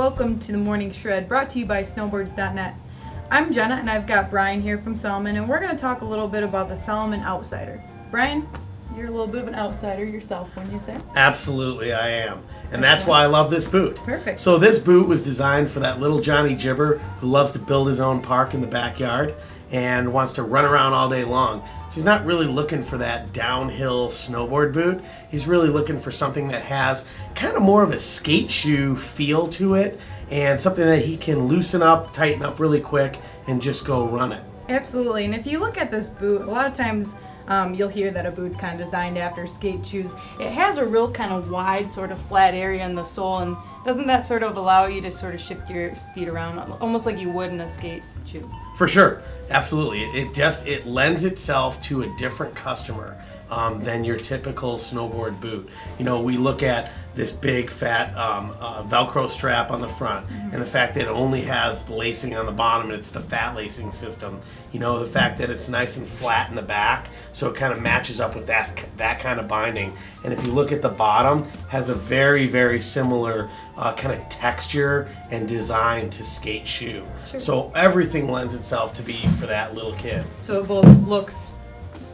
welcome to the Morning Shred, brought to you by snowboards.net. I'm Jenna, and I've got Brian here from Salomon, and we're going to talk a little bit about the Salomon Outsider. Brian, you're a little bit of an outsider yourself, wouldn't you say? Absolutely, I am. And that's why I love this boot. Perfect. So this boot was designed for that little Johnny Gibber who loves to build his own park in the backyard and wants to run around all day long. So he's not really looking for that downhill snowboard boot. He's really looking for something that has kind of more of a skate shoe feel to it and something that he can loosen up, tighten up really quick, and just go run it. Absolutely. And if you look at this boot, a lot of times you'll hear that a boot's kind of designed after skate shoes. It has a real kind of wide sort of flat area in the sole, and doesn't that sort of allow you to sort of shift your feet around almost like you would in a skate shoe? For sure, absolutely. It lends itself to a different customer than your typical snowboard boot. You know, we look at this big fat Velcro strap on the front, and the fact that it only has the lacing on the bottom, and it's the fat lacing system. You know, the fact that it's nice and flat in the back, so it kind of matches up with that kind of binding. And if you look at the bottom, has a very, very similar kind of texture and design to skate shoe. Sure. So everything lends itself to be for that little kid. So it both looks,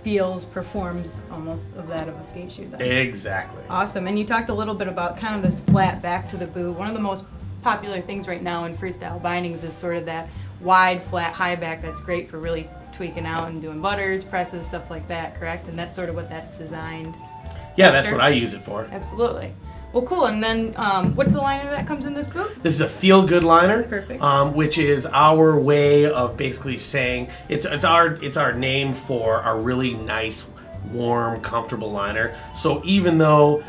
feels, performs almost of that of a skate shoe then. Exactly. Awesome. And you talked a little bit about kind of this flat back to the boot. One of the most popular things right now in freestyle bindings is sort of that wide, flat, high back that's great for really tweaking out and doing butters, presses, stuff like that, correct? And that's sort of what that's designed. Yeah, that's what I use it for. Absolutely. Well, cool. And then what's the liner that comes in this boot? This is a Feel Good liner. Perfect. Which is our way of basically saying it's our name for a really nice, warm, comfortable liner. So even though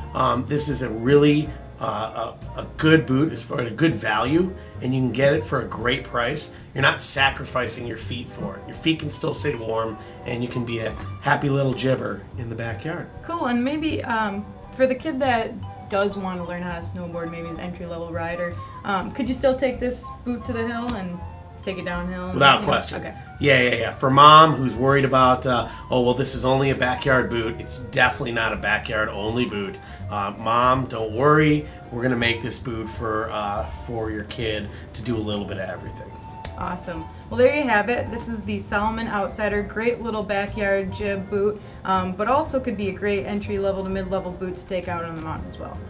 this is a really a good boot, it's for a good value, and you can get it for a great price, you're not sacrificing your feet for it. Your feet can still stay warm, and you can be a happy little gibber in the backyard. Cool. And maybe for the kid that does want to learn how to snowboard, maybe an entry-level rider, could you still take this boot to the hill and take it downhill? Without question. Okay. Yeah. For mom who's worried about, this is only a backyard boot, it's definitely not a backyard-only boot. Mom, don't worry. We're going to make this boot for your kid to do a little bit of everything. Awesome. Well, there you have it. This is the Salomon Outsider. Great little backyard jib boot, but also could be a great entry-level to mid-level boot to take out on the mountain as well.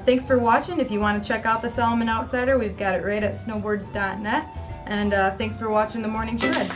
Thanks for watching. If you want to check out the Salomon Outsider, we've got it right at snowboards.net. And thanks for watching the Morning Shred.